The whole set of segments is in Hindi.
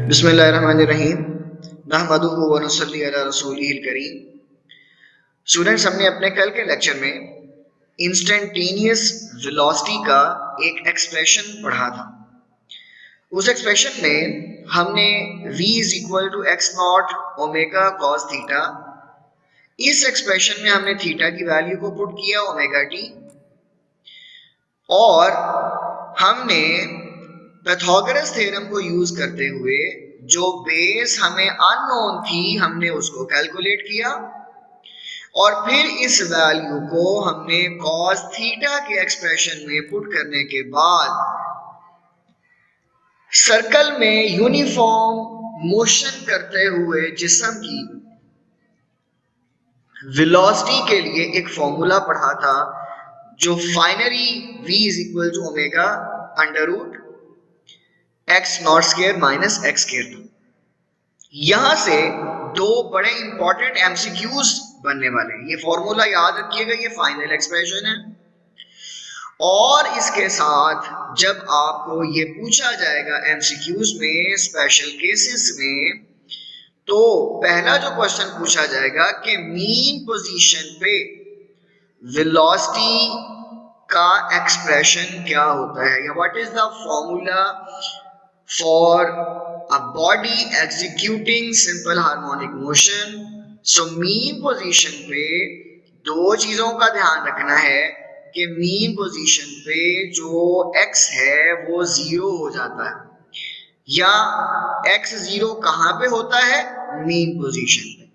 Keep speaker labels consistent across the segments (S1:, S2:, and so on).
S1: बिस्मिल्लाहिर्रहमानिर्रहीम नहमदुहु व नुसल्ली अला रसूलिहिल करीम। स्टूडेंट्स, हमने अपने कल के लेक्चर में इंस्टेंटेनियस वेलोसिटी का एक एक्सप्रेशन पढ़ा था। उस एक्सप्रेशन में हमने v is equal to x not omega cos theta, इस एक्सप्रेशन में हमने थीटा की वैल्यू को पुट किया ओमेगा टी, और हमने पाइथागोरस थ्योरम को यूज करते हुए जो बेस हमें अननोन थी हमने उसको कैलकुलेट किया, और फिर इस वैल्यू को हमने cos थीटा के एक्सप्रेशन में पुट करने के बाद सर्कल में यूनिफॉर्म मोशन करते हुए जिस्म की वेलोसिटी के लिए एक फॉर्मूला पढ़ा था, जो finally v is equal to omega under root x not square minus x square था। यहां से दो बड़े इंपॉर्टेंट एमसीक्यूज बनने वाले हैं। ये फॉर्मूला याद रखिएगा, ये फाइनल एक्सप्रेशन है, और इसके साथ जब आपको ये पूछा जाएगा एमसीक्यूज में, स्पेशल केसेस में, तो पहला जो क्वेश्चन पूछा जाएगा कि मीन पोजीशन पे वेलोसिटी का एक्सप्रेशन क्या होता है, या what is the formula for a body executing simple harmonic motion। so mean position पे दो चीजों का ध्यान रखना है कि mean position पे जो x है वो जीरो हो जाता है, या x जीरो कहां पे होता है, mean position पे।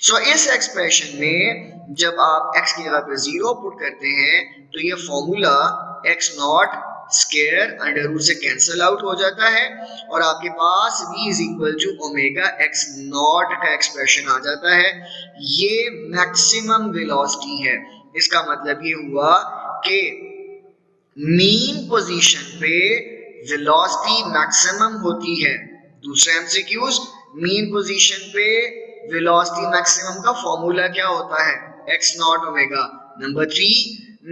S1: so इस एक्सप्रेशन में जब आप x की जगह पे जीरो पुट करते हैं तो ये formula x not square under root से कैंसिल आउट हो जाता है, और आपके पास v is equal to omega x not का एक्सप्रेशन आ जाता है। ये मैक्सिमम वेलोसिटी है। इसका मतलब ये हुआ कि मीन पोजीशन पे वेलोसिटी मैक्सिमम होती है। दूसरा एमसीक्यूज, मीन पोजीशन पे वेलोसिटी मैक्सिमम का फॉर्मूला क्या होता है, x not omega. Number 3,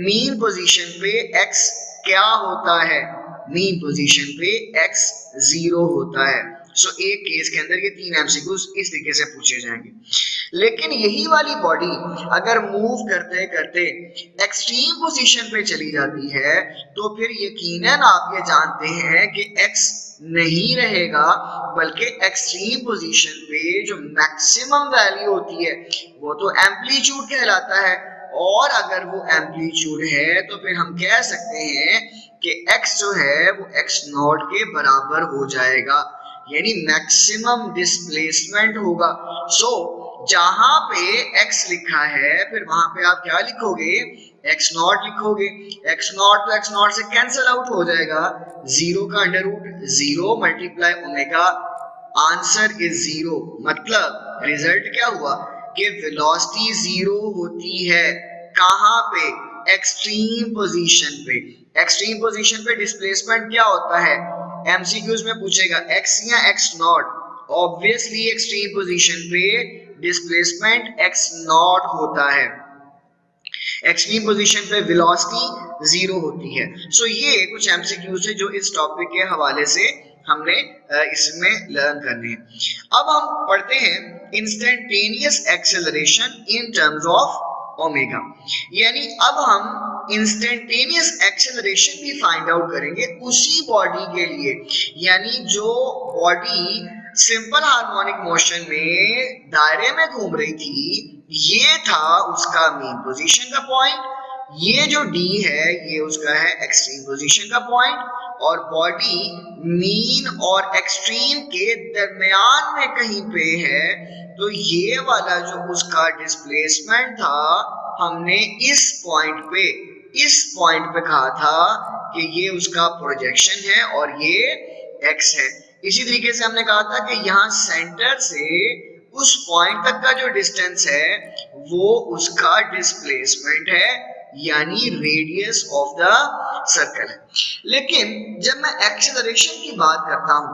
S1: mean position पे एक्स क्या होता है, मीन पोजीशन पे x जीरो होता है। सो एक केस के अंदर ये तीन एमसीक्यूज इस तरीके से पूछे जाएंगे। लेकिन यही वाली बॉडी अगर मूव करते करते एक्सट्रीम पोजीशन पे चली जाती है तो फिर यकीनन आप ये जानते हैं कि x नहीं रहेगा, बल्कि एक्सट्रीम पोजीशन पे जो मैक्सिमम वैल्यू होती है वो तो एम्पलीट्यूड कहलाता है, और अगर वो एम्पलीट्यूड है तो फिर हम कह सकते हैं कि x जो है वो x नॉट के बराबर हो जाएगा, यानी मैक्सिमम डिस्प्लेसमेंट होगा। सो जहां पे x लिखा है फिर वहां पे आप क्या लिखोगे, x नॉट लिखोगे। x नॉट तो x नॉट से कैंसिल आउट हो जाएगा, जीरो का under root zero multiply omega, answer is zero. मतलब रिजल्ट क्या हुआ कि वेलोसिटी जीरो होती है कहां पे, एक्सट्रीम पोजीशन पे। एक्सट्रीम पोजीशन पे डिस्प्लेसमेंट क्या होता है, एमसीक्यूज में पूछेगा x या x not. Obviously extreme position पे डिस्प्लेसमेंट x नॉट होता है, एक्सट्रीम पोजीशन पे वेलोसिटी जीरो होती है। सो ये कुछ एमसीक्यूज है जो इस टॉपिक के हवाले से हमने इसमें लर्न करने हैं। अब हम पढ़ते हैं instantaneous acceleration in terms of omega, यानी अब हम इंस्टेंटेनियस एक्सेलरेशन भी फाइंड आउट करेंगे उसी बॉडी के लिए, यानी जो बॉडी सिंपल हार्मोनिक मोशन में दायरे में घूम रही थी, ये था उसका मीन पोजीशन का पॉइंट, ये जो d है ये उसका है एक्सट्रीम पोजीशन का पॉइंट, और बॉडी मीन और एक्सट्रीम के दरमियान में कहीं पे है, तो ये वाला जो उसका डिस्प्लेसमेंट था हमने इस पॉइंट पे कहा था कि ये उसका प्रोजेक्शन है और ये x है। इसी तरीके से हमने कहा था कि यहाँ सेंटर से उस पॉइंट तक का जो डिस्टेंस है वो उसका डिस्प्लेसमेंट है, यानी रेडियस ऑफ द सर्कल है। लेकिन जब मैं एक्सेलरेशन की बात करता हूं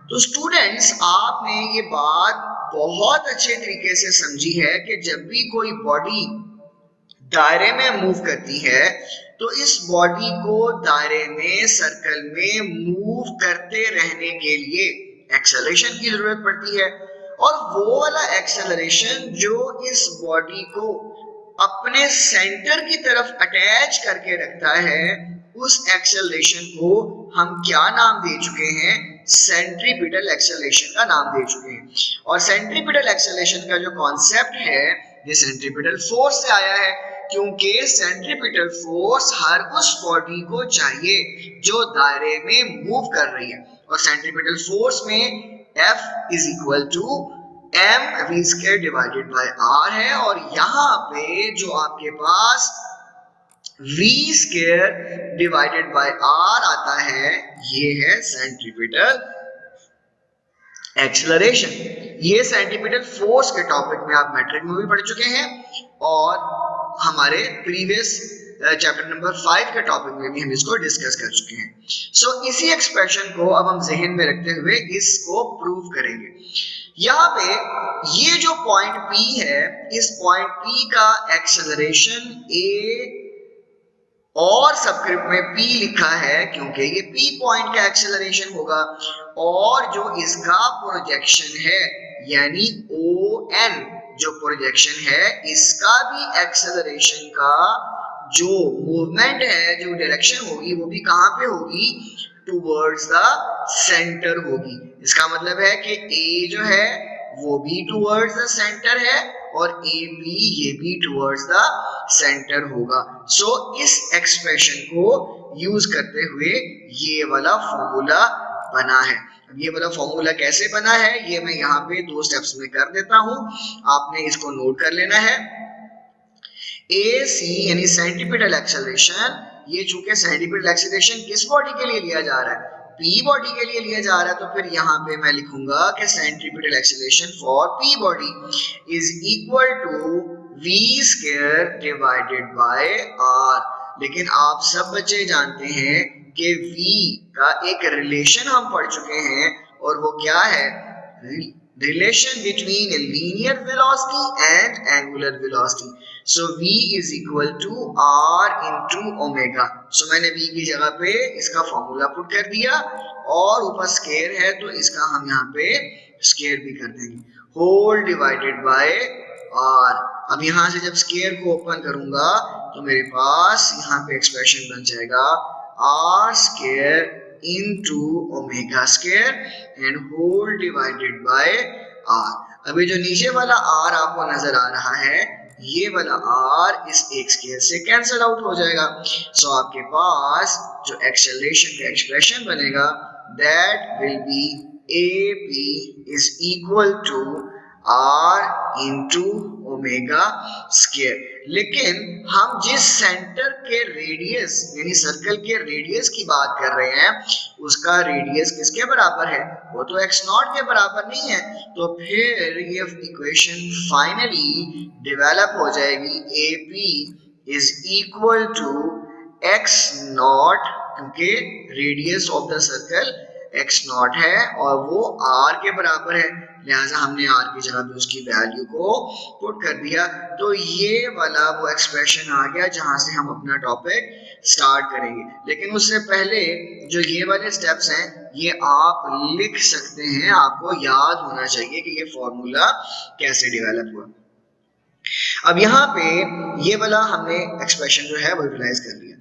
S1: तो स्टूडेंट्स आपने ये बात बहुत अच्छे तरीके से समझी है कि जब भी कोई बॉडी दायरे में मूव करती है तो इस बॉडी को दायरे में सर्कल में मूव करते रहने के लिए एक्सेलरेशन की जरूरत पड़ती है, और वो वाला एक्सेलरेशन जो इस बॉडी को अपने सेंटर की तरफ अटैच करके रखता है, उस एक्सेलरेशन को हम क्या नाम दे चुके हैं? सेंट्रीपिटल एक्सेलरेशन का नाम दे चुके हैं। और सेंट्रीपिटल एक्सेलरेशन का जो कॉन्सेप्ट है ये सेंट्रीपिटल फोर्स से आया है, क्योंकि सेंट्रीपिटल फोर्स हर उस बॉडी को चाहिए जो दायरे में मूव कर रही है, और सेंट्रीपिटल फोर्स में F is equal to M V square divided by R है, और यहाँ पे जो आपके पास V square divided by R आता है ये है सेंट्रीपिटल एक्सेलरेशन। ये सेंट्रीपिटल फोर्स के टॉपिक में आप मैट्रिक में भी पढ़ चुके हैं, और हमारे प्रीवियस चैप्टर नंबर 5 के टॉपिक में भी हम इसको डिस्कस कर चुके हैं। सो इसी एक्सप्रेशन को अब हम जहन में रखते हुए इसको प्रूव करेंगे। यहाँ पे ये जो पॉइंट P है, इस पॉइंट P का एक्सेलरेशन A और सबस्क्रिप्ट में P लिखा है क्योंकि ये P पॉइंट का एक्सेलरेशन होगा, और जो इसका प्रोजेक्शन है यानी ON जो प्रोजेक्शन है इसका भी एक्सेलरेशन का जो मूवमेंट है, जो डायरेक्शन होगी वो भी कहां पे होगी? टुवर्ड्स द सेंटर होगी। इसका मतलब है कि A जो है वो भी टुवर्ड्स द सेंटर है और AB ये भी टुवर्ड्स द सेंटर होगा। सो इस एक्सप्रेशन को यूज करते हुए ये वाला फॉर्मूला बना है। अब ये वाला फॉर्मूला कैसे बना है ये मैं यहाँ पे 2 स्टेप्स में कर देता हूँ, आपने इसको नोट कर लेना है। AC यानी सेंट्रीपिटल एक्सेलरेशन, ये चूंकि सेंट्रीपिटल एक्सेलरेशन किस बॉडी के लिए लिया जा रहा है? P बॉडी के लिए लिया जा रहा है, तो फिर यहाँ पे मैं लिखूंगा कि centripetal acceleration for P body is equal to V square divided by R। लेकिन आप सब बच्चे जानते हैं कि V का एक रिलेशन हम पढ़ चुके हैं, और वो क्या है? Relation between linear velocity and angular velocity. So V is equal to R into omega. So मैंने V की जगह पे इसका फॉर्मूला पुट कर दिया, और ऊपर स्केयर है तो इसका हम यहाँ पे स्केयर भी कर देंगे, होल डिवाइडेड बाय R। अब यहाँ से जब स्केयर को ओपन करूंगा तो मेरे पास यहाँ पे एक्सप्रेशन बन जाएगा R square into omega square and whole divided by R। अभी जो नीचे वाला R आपको नजर आ रहा है, ये वाला R इस एक स्केयर से कैंसिल आउट हो जाएगा। सो आपके पास जो एक्सेलरेशन का एक्सप्रेशन बनेगा that will be AP is equal to R into omega square. लेकिन हम जिस सेंटर के रेडियस यानी सर्कल के रेडियस की बात कर रहे हैं उसका रेडियस किसके बराबर है? वो तो x0 के बराबर नहीं है। तो फिर ये इक्वेशन फाइनली डेवलप हो जाएगी AP is equal to x0, क्योंकि radius of the circle x0 है और वो r के बराबर है, लिहाजा हमने r की जगह पे उसकी वैल्यू को पुट कर दिया। तो ये वाला वो एक्सप्रेशन आ गया जहां से हम अपना टॉपिक स्टार्ट करेंगे। लेकिन उससे पहले जो ये वाले स्टेप्स हैं ये आप लिख सकते हैं, आपको याद होना चाहिए कि ये फॉर्मूला कैसे डेवलप हुआ। अब यहाँ पे ये वाला हमने एक्सप्रेशन जो है वो यूटिलाइज कर लिया।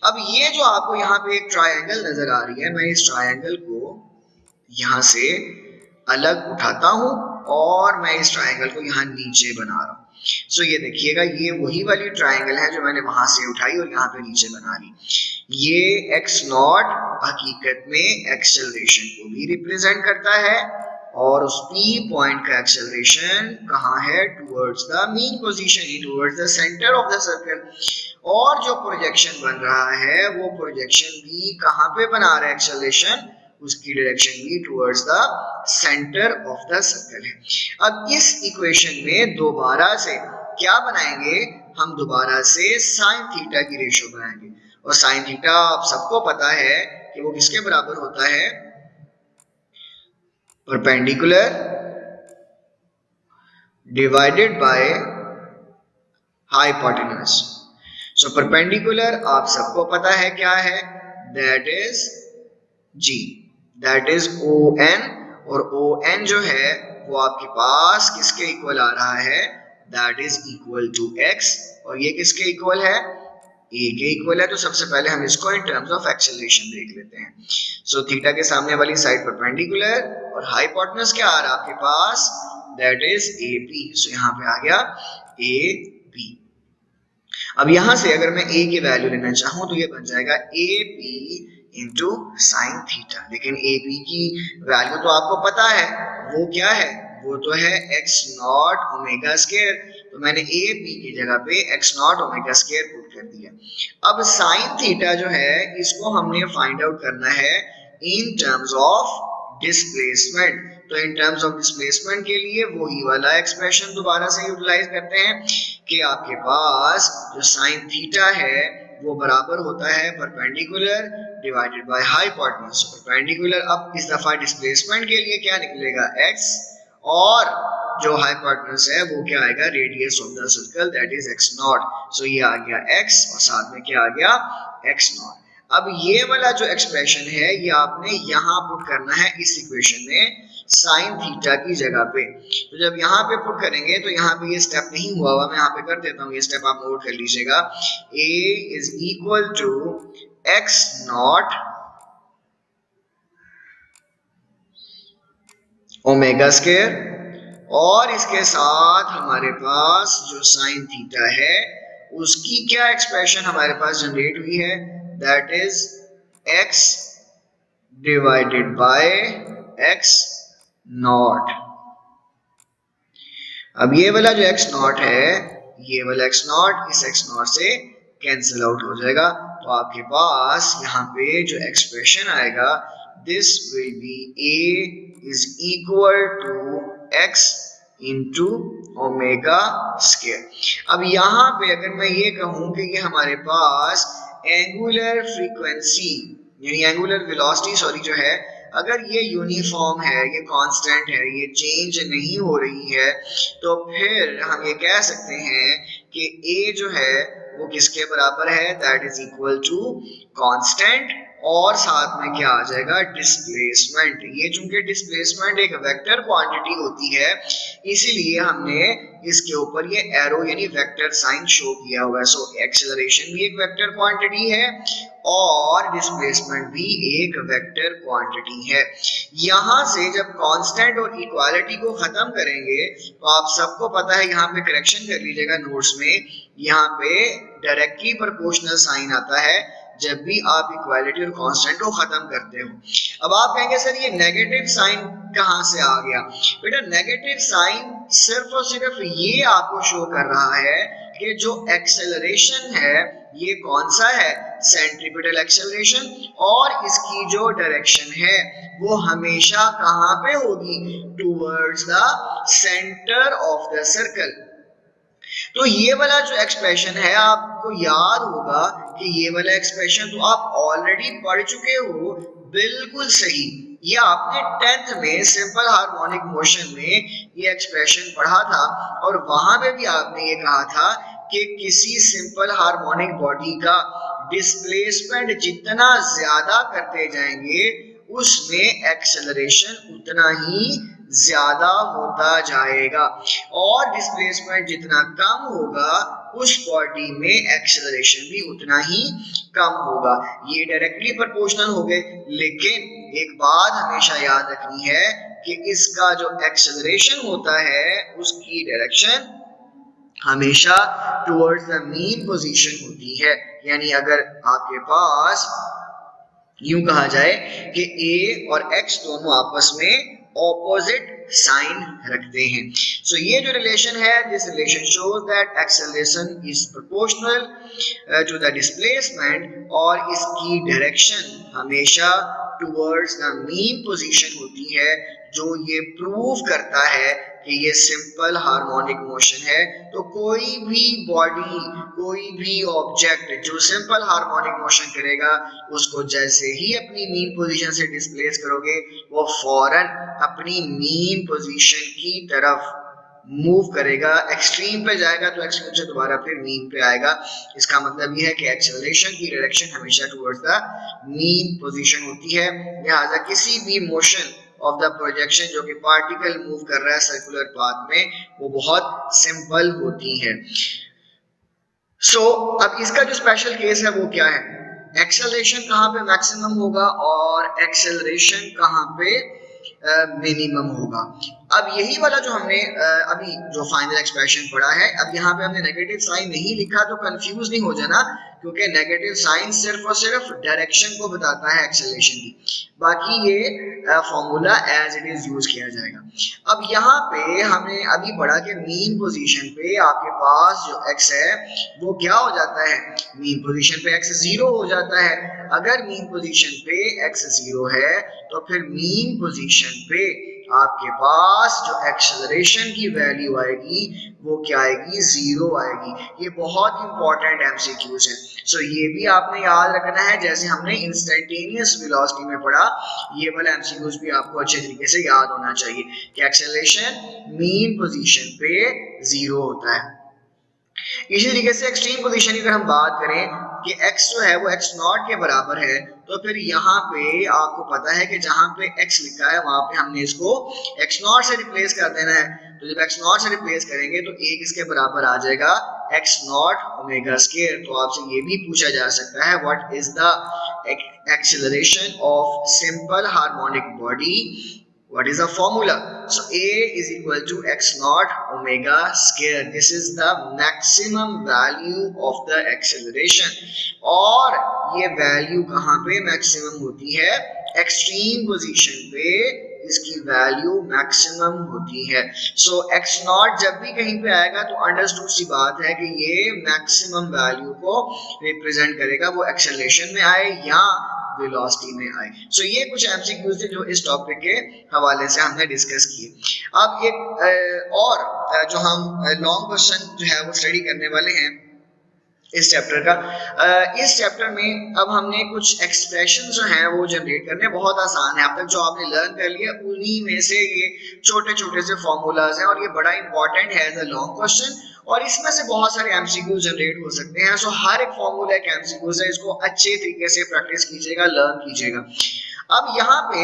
S1: अब ये जो आपको यहाँ पे एक ट्रायंगल नजर आ रही है, मैं इस ट्रायंगल को यहाँ से अलग उठाता हूँ और मैं इस ट्रायंगल को यहाँ नीचे बना रहा हूँ। सो ये देखिएगा ये वही वाली ट्रायंगल है जो मैंने वहां से उठाई और यहाँ पे नीचे बना ली। ये x0 हकीकत में एक्सेलरेशन को भी रिप्रेजेंट करता है, और उस P पॉइंट का एक्सेलरेशन कहाँ है? Towards the mean position, towards the centre of the circle. और जो प्रोजेक्शन बन रहा है वो प्रोजेक्शन भी कहाँ पे बना रहा है एक्सेलरेशन? उसकी डायरेक्शन भी towards the centre of the circle है। अब इस इक्वेशन में दोबारा से क्या बनाएंगे? हम दोबारा से साइन थीटा की रेशो बनाएंगे, और साइन थीटा आप सबको पता है कि वो किसके बराबर होता है? Perpendicular divided by hypotenuse. So perpendicular आप सबको पता है क्या है? That is G, that is ON, और ओ एन जो है वो आपके पास किसके इक्वल आ रहा है, that is equal to x, और ये किसके इक्वल है, ए के इक्वल है। तो सबसे पहले हम इसको इन टर्म्स ऑफ एक्सेलरेशन देख लेते हैं। सो थीटा के सामने वाली साइड परपेंडिकुलर और हाइपोटेनस क्या आ रहा है आपके पास, दैट इज ए पी। सो यहाँ पे आ गया ए पी। अब यहां से अगर मैं a की वैल्यू लेना चाहूं तो ये बन जाएगा A P into sine theta. लेकिन ए पी की वैल्यू तो आपको पता है वो क्या है, वो तो है एक्स नॉट ओमेगा स्क्वायर। तो मैंने ए पी की जगह पे x not omega square put कर दिया। अब साइन थीटा जो है इसको हमने फाइंड आउट करना है इन टर्म्स ऑफ डिस्प्लेसमेंट। तो इन टर्म्स ऑफ डिस्प्लेसमेंट के लिए वही वाला एक्सप्रेशन दोबारा से यूटिलाइज करते हैं कि आपके पास जो साइन थीटा है वो बराबर होता है perpendicular divided by hypotenuse. Perpendicular अब इस दफा डिस्प्लेसमेंट के लिए क्या निकलेगा, x, और जो हाइपोटेनस है वो क्या आएगा, radius of the circle that is x naught. So ये आ गया x और साथ में क्या आ गया, x नॉट। अब ये वाला जो एक्सप्रेशन है ये आपने यहाँ पुट करना है इस इक्वेशन में साइन थीटा की जगह पे। तो जब यहाँ पे पुट करेंगे तो यहाँ पे ये स्टेप नहीं हुआ हुआ, मैं यहाँ पे कर देता हूँ, ये स्टेप आप नोट कर लीजिएगा। a is equal to x not omega square, और इसके साथ हमारे पास जो साइन थीटा है उसकी क्या एक्सप्रेशन हमारे पास जनरेट हुई है, that is x divided by x not. अब ये वाला जो x नॉट है, ये वाला x नॉट इस x नॉट से कैंसिल आउट हो जाएगा। तो आपके पास यहाँ पे जो एक्सप्रेशन आएगा, this will be a is equal to x into omega square. अब यहाँ पे अगर मैं ये कहूँ कि ये हमारे पास एंगुलर फ्रीक्वेंसी यानी एंगुलर वेलोसिटी सॉरी जो है, अगर ये यूनिफॉर्म है, ये कांस्टेंट है, ये चेंज नहीं हो रही है, तो फिर हम ये कह सकते हैं कि a जो है वो किसके बराबर है, that is equal to constant और साथ में क्या आ जाएगा, डिस्प्लेसमेंट। ये चूंकि डिस्प्लेसमेंट एक वेक्टर क्वांटिटी होती है इसीलिए हमने इसके ऊपर ये एरो यानी वेक्टर साइन शो किया हुआ है। सो एक्सेलरेशन भी एक वेक्टर क्वांटिटी है और डिस्प्लेसमेंट भी एक वेक्टर क्वांटिटी है। यहां से जब कांस्टेंट और इक्वालिटी को खत्म करेंगे तो आप सबको पता है, यहाँ पे करेक्शन कर लीजिएगा नोट्स में, यहाँ पे डायरेक्टली प्रोपोर्शनल साइन आता है जब भी आप इक्वालिटी और कांस्टेंट को खत्म करते हो। अब आप कहेंगे सर ये नेगेटिव साइन कहां से आ गया, बेटा नेगेटिव साइन सिर्फ और सिर्फ ये आपको शो कर रहा है कि जो एक्सेलरेशन है ये कौन सा है, सेंट्रीपिटल एक्सेलरेशन, और इसकी जो डायरेक्शन है वो हमेशा कहां पे होगी, towards the centre of the circle. तो ये वाला जो एक्सप्रेशन है आपको याद होगा कि ये वाला एक्सप्रेशन तो आप ऑलरेडी पढ़ चुके हो, बिल्कुल सही। ये आपने 10th में सिंपल हार्मोनिक मोशन में ये एक्सप्रेशन पढ़ा था और वहां पे भी आपने ये कहा था कि किसी सिंपल हार्मोनिक बॉडी का डिस्प्लेसमेंट जितना ज्यादा करते जाएंगे उसमें एक्सेलरेशन उतना ही ज्यादा होता जाएगा, और डिस्प्लेसमेंट जितना कम होगा उस बॉडी में एक्सेलरेशन भी उतना ही कम होगा। ये डायरेक्टली प्रोपोर्शनल हो गए, लेकिन एक बात हमेशा याद रखनी है कि इसका जो एक्सेलरेशन होता है उसकी डायरेक्शन हमेशा टुवर्ड्स द मीन पोजीशन होती है। यानी अगर आपके पास यूं कहा जाए कि a और x दोनों आपस में ऑपोजिट साइन रखते हैं। सो ये जो रिलेशन है, this relation shows that acceleration is proportional to the displacement, और इसकी डायरेक्शन हमेशा टुवर्ड्स द मीन पोजीशन होती है, जो ये प्रूव करता है कि ये सिंपल हार्मोनिक मोशन है। तो कोई भी बॉडी, कोई भी ऑब्जेक्ट जो सिंपल हार्मोनिक मोशन करेगा उसको जैसे ही अपनी मीन पोजीशन से डिस्प्लेस करोगे वो फौरन अपनी मीन पोजीशन की तरफ मूव करेगा, एक्सट्रीम पे जाएगा तो एक्सट्रीम से दोबारा फिर मीन पे आएगा। इसका मतलब यह है कि एक्सेलरेशन की डायरेक्शन हमेशा टुवर्ड्स द मीन पोजीशन होती है। लिहाजा किसी भी मोशन ऑफ द प्रोजेक्शन जो कि पार्टिकल मूव कर रहा है सर्कुलर पाथ में, वो बहुत सिंपल होती है। अब इसका जो स्पेशल केस है वो क्या है, एक्सेलरेशन कहाँ पे मैक्सिमम होगा और एक्सेलरेशन कहाँ पे मिनिमम होगा। अब यही वाला जो हमने अभी जो फाइनल एक्सप्रेशन पढ़ा है, अब यहाँ पे हमने नेगेटिव साइन नहीं लिखा तो कंफ्यूज नहीं हो जाना, क्योंकि नेगेटिव साइन सिर्फ और सिर्फ डायरेक्शन को बताता है एक्सेलरेशन की, बाकी ये formula as it is use किया जाएगा। अब यहाँ पे हमने अभी पढ़ा कि मीन पोजीशन पे आपके पास जो x है वो क्या हो जाता है, मीन पोजीशन पे x 0 हो जाता है। अगर मीन पोजीशन पे x 0 है तो फिर मीन पोजीशन पे आपके पास जो एक्सेलरेशन की वैल्यू आएगी वो क्या आएगी, 0 आएगी। ये बहुत इंपॉर्टेंट एमसीक्यूज है। ये भी आपने याद रखना है, जैसे हमने इंस्टेंटेनियस वेलोसिटी में पढ़ा, ये वाला एमसीक्यूज भी आपको अच्छे तरीके से याद होना चाहिए कि एक्सेलरेशन मीन पोजीशन पे 0 होता है। इसी तरीके से एक्सट्रीम पोजीशन की अगर हम बात करें कि x जो है वो x नॉट के बराबर है, तो फिर यहाँ पे आपको पता है कि जहां पे x लिखा है वहां पे हमने इसको x नॉट से रिप्लेस कर देना है। तो जब x नॉट से रिप्लेस करेंगे तो a किसके बराबर आ जाएगा, x नॉट ओमेगा स्क्वायर। तो आपसे ये भी पूछा जा सकता है what is the acceleration of simple harmonic body, what is the formula? So a is equal to x naught omega square. This is the maximum value of the acceleration. और ये वैल्यू कहाँ पे मैक्सिमम होती है, एक्सट्रीम पोजीशन पे इसकी वैल्यू मैक्सिमम होती है। x नॉट जब भी कहीं पे आएगा तो अंडरस्टूड सी बात है कि ये मैक्सिमम वैल्यू को रिप्रेजेंट करेगा, वो एक्सेलरेशन में आए या वेलोसिटी में आए। ये कुछ एमसीक्यूज थे जो इस टॉपिक के हवाले से हमने डिस्कस किए। अब एक और जो हम लॉन्ग क्वेश्चन जो है वो स्टडी करने वाले हैं इस चैप्टर का। इस चैप्टर में अब हमने कुछ एक्सप्रेशन जो हैं वो जनरेट करने, बहुत आसान है, अब तक जो आपने लर्न कर लिया उन्हीं में से ये छोटे छोटे से फॉर्मूलाज हैं और ये बड़ा इंपॉर्टेंट है एज अ लॉन्ग क्वेश्चन, और इसमें से बहुत सारे एमसीक्यूज जनरेट हो सकते हैं। हर एक फॉर्मूला एक एमसीक्यूज है, इसको अच्छे तरीके से प्रैक्टिस कीजिएगा, लर्न कीजिएगा। अब यहाँ पे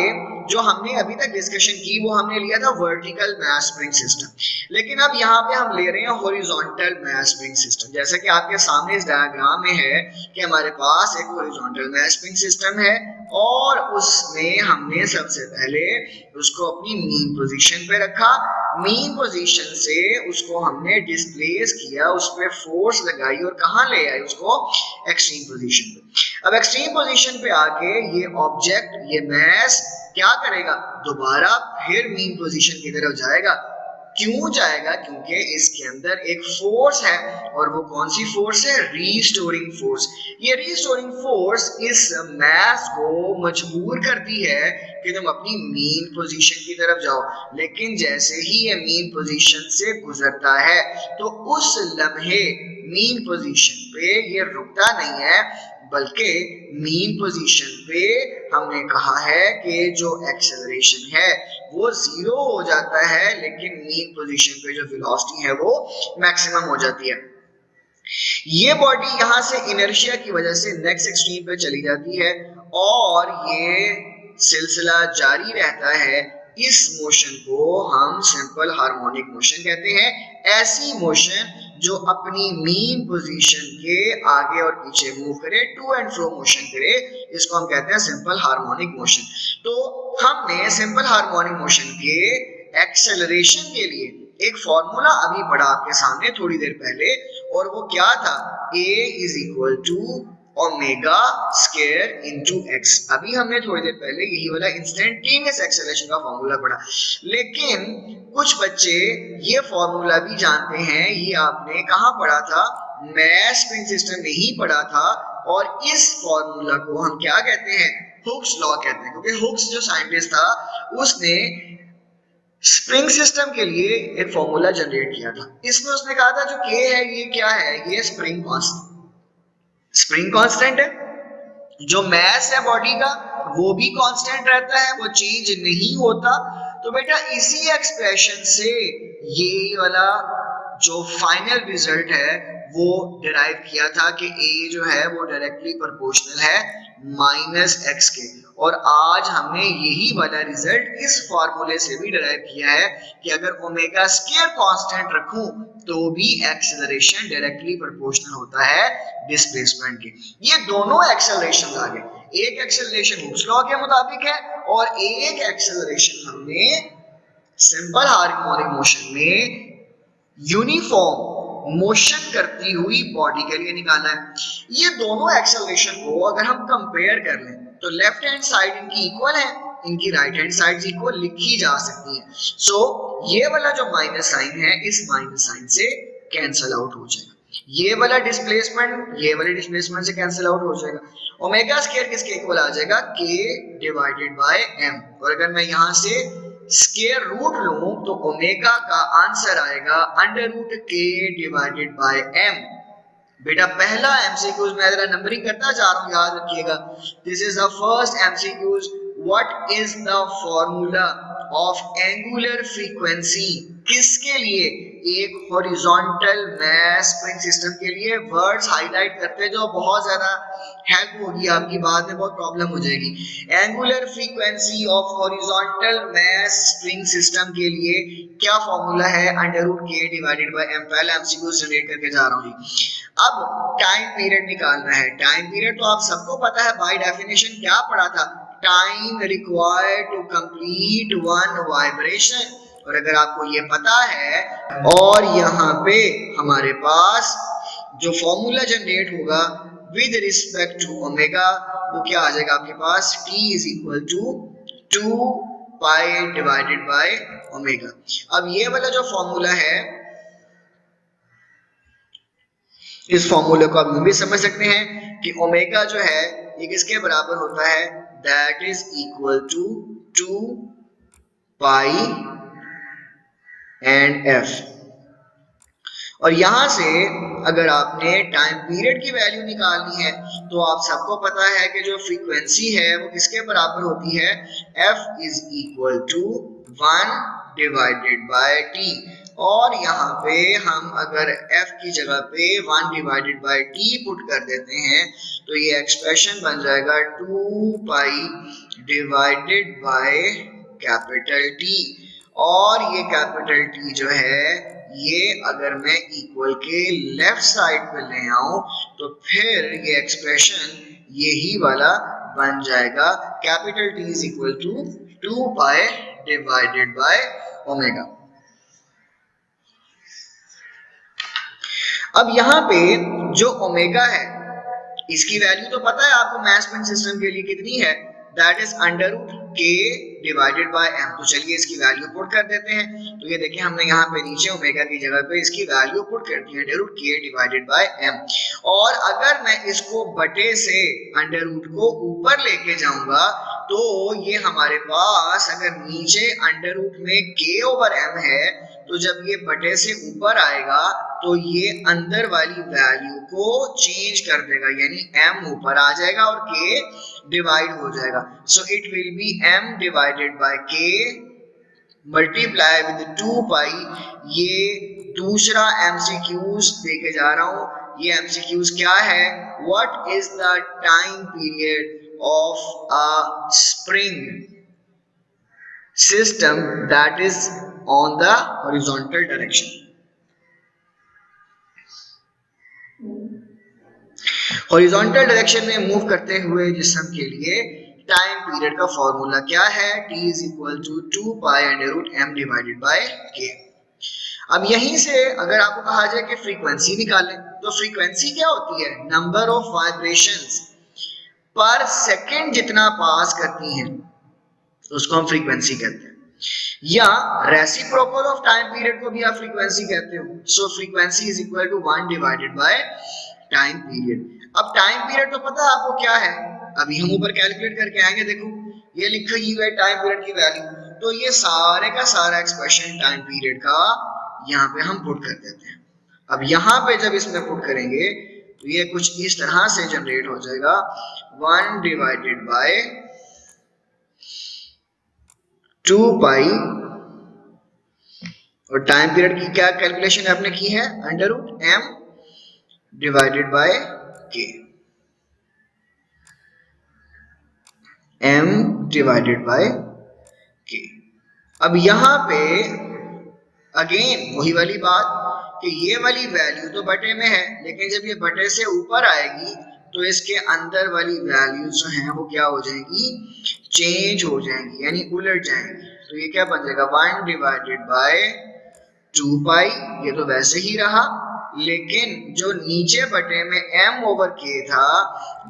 S1: जो हमने अभी तक डिस्कशन की वो हमने लिया था वर्टिकल मास स्प्रिंग सिस्टम, लेकिन अब यहाँ पे हम ले रहे हैं हॉरिजॉन्टल मास स्प्रिंग सिस्टम। जैसा कि आपके सामने इस डायग्राम में है कि हमारे पास एक हॉरिजॉन्टल मास स्प्रिंग सिस्टम है और उसमें हमने सबसे पहले उसको अपनी मीन पोजीशन पे रखा, मीन पोजीशन से उसको हमने डिस्प्लेस किया, उस पर फोर्स लगाई और कहाँ ले आए उसको, एक्सट्रीम पोजीशन पे। अब एक्सट्रीम पोजीशन पे आके ये ऑब्जेक्ट, ये मास क्या करेगा, दोबारा फिर मीन पोजीशन की तरफ जाएगा। क्यों जाएगा, क्योंकि इसके अंदर एक फोर्स है और वो कौन सी फोर्स है, रीस्टोरिंग फोर्स। ये रीस्टोरिंग फोर्स इस मास को मजबूर करती है कि तुम अपनी मीन पोजीशन की तरफ जाओ, लेकिन जैसे ही ये मीन पोजीशन से गुजरता है तो उस लम्हे मीन पोजीशन पे ये रुकता नहीं है, बल्कि मीन पोजीशन पे हमने कहा है कि जो एक्सेलरेशन है वो 0 हो जाता है, लेकिन मीन पोजीशन पे जो वेलोसिटी है वो मैक्सिमम हो जाती है। ये बॉडी यहाँ से इनर्शिया की वजह से नेक्स्ट एक्सट्रीम पे चली जाती है और ये सिलसिला जारी रहता है। इस मोशन को हम सिंपल हार्मोनिक मोशन कहते हैं। ऐसी मोशन जो अपनी मीन पोजीशन के आगे और पीछे मूव करे, टू एंड फ्रो मोशन करे, इसको हम कहते हैं सिंपल हार्मोनिक मोशन। तो हमने सिंपल हार्मोनिक मोशन के एक्सेलरेशन के लिए एक फॉर्मूला अभी पढ़ा आपके सामने थोड़ी देर पहले, और वो क्या था, a is equal to omega square into x। अभी हमने थोड़ी देर पहले यही वाला इंस्टेंटेनियस एक्सेलरेशन का फॉर्मूला पढ़ा, लेकिन कुछ बच्चे ये फॉर्मूला भी जानते हैं, ये आपने कहाँ पढ़ा था, मास स्प्रिंग सिस्टम में ही पढ़ा था, और इस फॉर्मूला को हम क्या कहते हैं, हुक्स लॉ कहते हैं, क्योंकि हुक्स जो साइंटिस्ट था उसने स्प्रिंग सिस्टम के लिए एक फॉर्मूला जनरेट किया था। इसमें उसने कहा था जो k है ये क्या है, ये स्प्रिंग कांस्टेंट, स्प्रिंग कांस्टेंट है, जो मास है बॉडी का वो भी कांस्टेंट रहता है, वो चेंज नहीं होता। तो बेटा इसी एक्सप्रेशन से ये वाला जो फाइनल रिजल्ट है वो डिराइव किया था कि ए जो है वो डायरेक्टली प्रोपोर्शनल है -x के, और आज हमने यही वाला रिजल्ट इस फॉर्मूले से भी डिराइव किया है कि अगर ओमेगा स्क्वायर कांस्टेंट रखूं तो भी एक्सेलरेशन डायरेक्टली प्रोपोर्शनल होता है डिस्प्लेसमेंट के। ये दोनों एक्सेलरेशन आ गए, एक एक्सेलरेशन हुक्स लॉ के मुताबिक है और एक एक्सेलरेशन हमने सिंपल हार्मोनिक मोशन में यूनिफॉर्म मोशन करती हुई बॉडी के लिए निकाला है। ये दोनों एक्सेलरेशन को अगर हम कंपेयर कर लें तो लेफ्ट हैंड साइड इनकी इक्वल है, इनकी राइट हैंड साइड इक्वल लिखी जा सकती है। सो ये वाला जो माइनस साइन है इस माइनस साइन से कैंसल आउट हो जाएगा, ये वाला डिस्प्लेसमेंट से कैंसिल आउट हो जाएगा। ओमेगा स्क्वायर किसके इक्वल आ जाएगा, k डिवाइडेड बाय m, और अगर मैं यहां से स्क्वायर रूट लूं तो ओमेगा का आंसर आएगा under root k divided by m। बेटा पहला एमसीक्यूज मैं जरा नंबरिंग करता जा रहा हूं, याद रखिएगा। This is the first MCQs, what is the formula of angular frequency, किसके लिए, एक हॉरिजॉन्टल मैस स्प्रिंग सिस्टम के लिए। वर्ड्स हाईलाइट करते जो बहुत ज्यादा हेल्प होगी आपकी, बाद में बहुत प्रॉब्लम हो जाएगी। Angular frequency of horizontal mass spring system के लिए क्या फॉर्मूला है, under root k divided by m। पहला एमसीक्यू जनरेट करके जा रहा हूं। अब टाइम पीरियड निकालना है। टाइम पीरियड तो आप सबको पता है, बाय डेफिनेशन क्या पढ़ा था, time required to complete one vibration. और अगर आपको ये पता है और यहाँ पे हमारे पास जो फॉर्मूला जनरेट होगा विद रिस्पेक्ट टू ओमेगा, वो क्या आ जाएगा आपके पास, t is equal to 2 pi divided by omega. अब ये वाला जो फॉर्मूला है, इस फॉर्मूले को आप भी समझ सकते हैं कि ओमेगा जो है ये किसके बराबर होता है, that is equal to 2 pi and f। और यहां से अगर आपने टाइम पीरियड की वैल्यू निकालनी है तो आप सबको पता है कि जो फ्रीक्वेंसी है वो किसके बराबर होती है, f is equal to 1 divided by t। और यहाँ पे हम अगर f की जगह पे 1 डिवाइडेड बाय t पुट कर देते हैं तो ये एक्सप्रेशन बन जाएगा 2 pi divided by capital T। और ये कैपिटल T जो है ये अगर मैं इक्वल के लेफ्ट साइड पे ले आऊं तो फिर ये एक्सप्रेशन यही वाला बन जाएगा, capital T is equal to 2 pi divided by omega. अब यहाँ पे जो ओमेगा है इसकी वैल्यू तो पता है आपको मैस स्प्रिंग सिस्टम के लिए कितनी है, that is under root k divided by m। तो चलिए इसकी वैल्यू पुट कर देते हैं। तो ये देखिए हमने यहाँ पे नीचे ओमेगा की जगह पे इसकी वैल्यू पुट कर दी है under root k divided by m। और अगर मैं इसको बटे से अंडर रूट को ऊपर लेके जाऊंगा तो ये हमारे पास अगर नीचे अंडर रूट में k ओवर m है तो जब ये बटे से ऊपर आएगा तो ये अंदर वाली वैल्यू को चेंज कर देगा, यानी m ऊपर आ जाएगा और k डिवाइड हो जाएगा। So it will be m divided by k multiply with 2 पाई। ये दूसरा एमसीक्यूज देके जा रहा हूं। ये एमसीक्यूज क्या है, what is the time period of a spring system that is on the horizontal direction। Horizontal direction में मूव करते हुए जिस्म के लिए टाइम पीरियड का फॉर्मूला क्या है, t is equal to 2 pi under root m divided by k। अब यहीं से अगर आपको कहा जाए कि फ्रीक्वेंसी निकालें तो फ्रीक्वेंसी क्या होती है, नंबर ऑफ वाइब्रेशंस पर सेकंड जितना पास करती हैं उसको हम फ्रीक्वेंसी कहते हैं, या रेसिप्रोकल ऑफ टाइम पीरियड को भी आप फ्रीक्वेंसी कहते हो। So frequency is equal to 1 divided by time period. अब टाइम पीरियड तो पता है आपको क्या है, अभी हम ऊपर कैलकुलेट करके आएंगे। देखो ये लिखा ही हुआ है टाइम पीरियड की वैल्यू, तो ये सारे का सारा एक्सप्रेशन टाइम पीरियड का यहाँ पे हम पुट कर देते हैं। अब यहाँ पे जब इसमें पुट करेंगे तो ये कुछ इस तरह से जनरेट हो जाएगा, 1 डिवाइडेड बाय 2 पाई और टाइम पीरियड की क्या कैलकुलेशन आपने की है, under root M divided by K, M divided by K. अब यहां पे अगेन वही वाली बात कि ये वाली वैल्यू तो बटे में है, लेकिन जब ये बटे से ऊपर आएगी तो इसके अंदर वाली वैल्यू जो है वो क्या हो जाएगी, चेंज हो जाएंगी, यानी उलट जाएंगी। तो ये क्या बन जाएगा, 1 डिवाइडेड बाय 2 पाई, ये तो वैसे ही रहा, लेकिन जो नीचे बटे में m ओवर k था,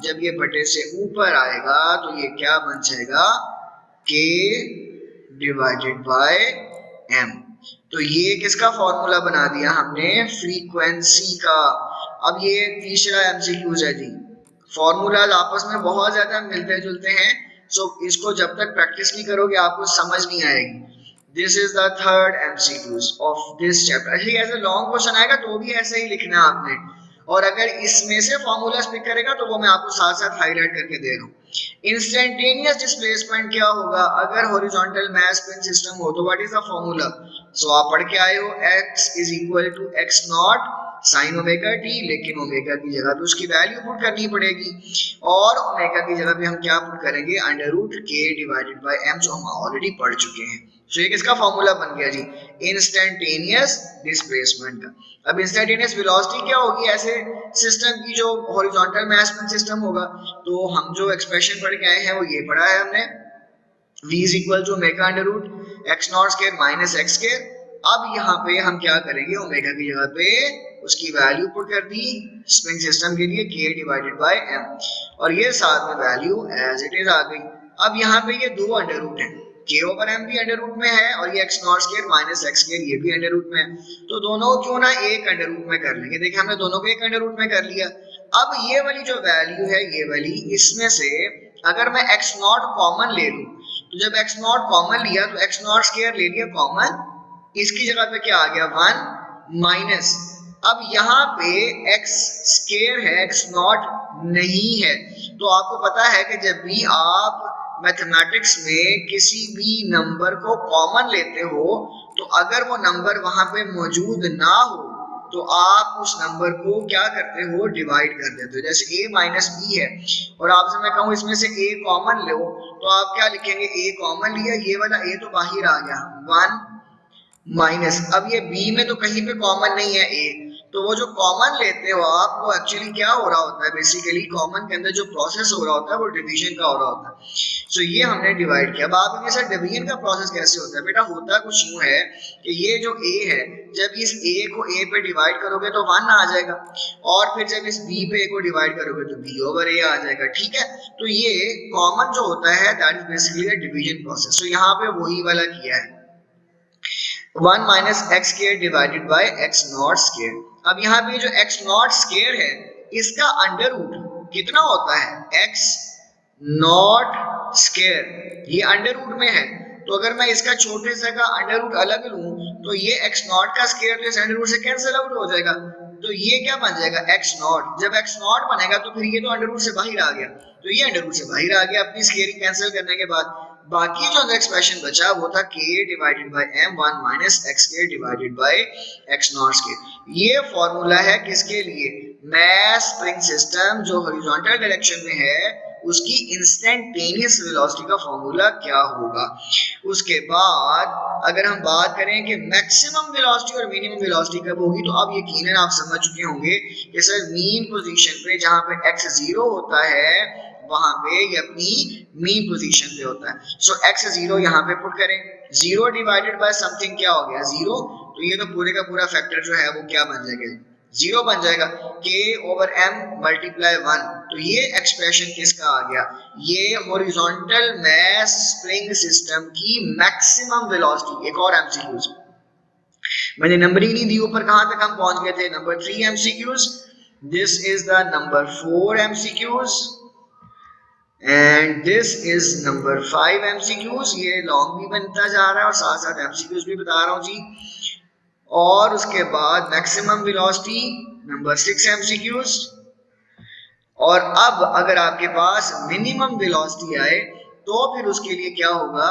S1: जब ये बटे से ऊपर आएगा तो ये क्या बन जाएगा, k डिवाइडेड बाय m। तो ये किसका फॉर्मूला बना दिया हमने, फ्रीक्वेंसी का। अब ये तीसरा एमसीक्यूज है जी, फॉर्मूलाज आपस में बहुत ज्यादा मिलते जुलते हैं, सो इसको जब तक प्रैक्टिस नहीं करोगे आपको समझ नहीं आएगी। This is the third MCQs of this chapter. ऐसे ऐसे लॉन्ग क्वेश्चन आएगा तो भी ऐसे ही लिखना है आपने, और अगर इसमें से फॉर्मूला पिक करेगा तो वो मैं आपको साथ साथ हाईलाइट करके दे रहा हूँ। इंस्टेंटेनियस डिस्प्लेसमेंट क्या होगा अगर हॉरिजॉन्टल मास स्प्रिंग सिस्टम हो, तो what is the formula, so आप पढ़ के आए हो, x is equal to x not sine omega t, लेकिन ओमेगा की जगह पे उसकी वैल्यू पुट करनी पड़ेगी, और ओमेगा की जगह पे हम क्या पुट करेंगे, अंडर रूट के डिवाइडेड बाय एम, जो हम ऑलरेडी पढ़ चुके हैं। तो ये किसका फॉर्मूला बन गया जी, इंस्टेंटेनियस डिस्प्लेसमेंट का। अब इंस्टेंटेनियस वेलोसिटी क्या होगी ऐसे सिस्टम की, जो हॉरिजॉन्टल मास स्प्रिंग सिस्टम होगा, तो हम जो एक्सप्रेशन पढ़ के आए हैं वो ये पढ़ा है हमने, v is equal to omega under root x not square minus x square. अब यहाँ पे हम क्या करेंगे, ओमेगा की जगह पे उसकी वैल्यू पुट कर दी स्प्रिंग सिस्टम के लिए, k डिवाइडेड बाय m, और ये साथ में वैल्यू एज इट इज आ गई। अब यहाँ पे ये दो अंडर रूट है, k ओवर m भी अंडर रूट में है, और ये x not square minus x square ये भी अंडर रूट में है, तो दोनों क्यों ना एक अंडर रूट में कर लेंगे। देखिए हमने दोनों को एक अंडर रूट में कर लिया। अब ये वाली जो वैल्यू है, ये वाली, इसमें से अगर मैं x नॉट कॉमन ले लूं, तो जब x नॉट कॉमन लिया तो x नॉट स्क्वायर ले लिया कॉमन, इसकी जगह पे क्या आ गया, 1 माइनस, अब यहाँ पे x स्क्वायर है, x नॉट नहीं है। तो आपको पता है कि जब भी आप मैथमेटिक्स में किसी भी नंबर को कॉमन लेते हो, तो अगर वो नंबर वहां पे मौजूद ना हो तो आप उस नंबर को क्या करते हो, डिवाइड कर देते हो। जैसे a माइनस बी है, और आपसे मैं कहूँ इसमें से a कॉमन लो, तो आप क्या लिखेंगे, a कॉमन लिया, ये वाला a तो बाहर आ गया, 1 माइनस, अब ये b में तो कहीं पे कॉमन नहीं है a, तो वो जो कॉमन लेते हो आप, वो एक्चुअली क्या हो रहा होता है, बेसिकली कॉमन के अंदर जो प्रोसेस हो रहा होता है वो डिवीजन का हो रहा होता है। सो ये हमने डिवाइड किया। अब आप ये सर डिवीजन का प्रोसेस कैसे होता है, बेटा होता कुछ यूं है कि ये जो a है, जब इस a को a पे डिवाइड करोगे तो 1 आ जाएगा, और फिर जब इस b पे a को डिवाइड करोगे तो b ओवर a आ जाएगा, ठीक है। तो ये कॉमन जो होता है that is basically a division process. तो यहाँ पे वही वाला किया है, 1 minus x square divided bye x not square. अब यहाँ पे जो एक्स नॉट स्क्वायर है, इसका अंडर रूट कितना होता है, एक्स नॉट स्क्वायर, ये अंडर रूट में है, तो अगर मैं इसका छोटे से का अंडर रूट अलग लूं, तो ये एक्स नॉट का स्क्वायर तो इस अंडर रूट से कैंसिल आउट हो जाएगा, तो ये क्या बन जाएगा, एक्स नॉट। जब एक्स नॉट बनेगा तो फिर ये तो अंडर रूट से बाहर आ गया, तो ये अंडर रूट से बाहर आ गया अपनी स्क्वायरिंग कैंसिल करने के बाद। बाकी जो एक्सप्रेशन बचा वो था k divided by m 1 minus x square divided bye x not square. ये फॉर्मूला है किसके लिए, मास स्प्रिंग सिस्टम जो हॉरिजॉन्टल डायरेक्शन में है उसकी इंस्टेंटेनियस वेलोसिटी का फॉर्मूला क्या होगा। उसके बाद अगर हम बात करें कि मैक्सिमम वेलोसिटी और मिनिमम वेलोसिटी कब होगी, तो अब यकीनन आप समझ चुके होंगे कि सर मीन पोजीशन पे जहां पे x 0 होता है वहां पे ये अपनी मीन पोजीशन पे होता है। सो x 0 यहाँ पे पुट करें, 0 डिवाइडेड बाय समथिंग क्या हो गया, 0, तो ये तो पूरे का पूरा फैक्टर जो है वो क्या बन जाएगा, 0 बन जाएगा, k ओवर m मल्टीप्लाई 1। तो ये एक्सप्रेशन किसका आ गया, ये हॉरिजॉन्टल मास स्प्रिंग सिस्टम की मैक्सिमम वेलोसिटी। एक और एमसीक्यूज मैंने नंबरिंग नहीं दी ऊपर, कहां तक हम पहुंच गए थे, number 3 MCQs, this is the number 4 MCQs and this is number 5 MCQs. ये लॉन्ग भी बनता जा रहा है और साथ साथ एमसीक्यूज भी बता रहा हूं जी। और उसके बाद मैक्सिमम वेलोसिटी नंबर 6 एमसीक्यूज। और अब अगर आपके पास मिनिमम वेलोसिटी आए तो फिर उसके लिए क्या होगा,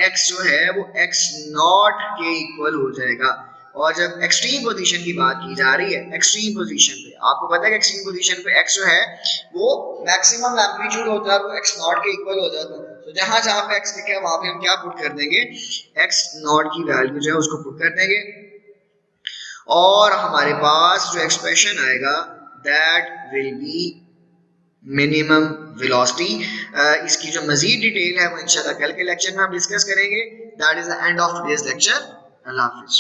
S1: x जो है वो x नॉट के इक्वल हो जाएगा। और जब एक्सट्रीम पोजीशन की बात की जा रही है, एक्सट्रीम पोजीशन पे आपको पता है कि एक्सट्रीम पोजीशन पे x जो है वो मैक्सिमम एम्पलीट्यूड होता है, वो x नॉट के इक्वल हो जाता है। तो जहां जहां पे x लिखा है वहां पे हम क्या पुट कर देंगे, x नॉट की वैल्यू जो है उसको पुट कर देंगे और हमारे पास जो एक्सप्रेशन आएगा that will B minimum velocity. इसकी जो मजीद डिटेल है वो इंशाल्लाह कल के लेक्चर में हम डिस्कस करेंगे। That is the end of today's lecture. Allah Hafiz.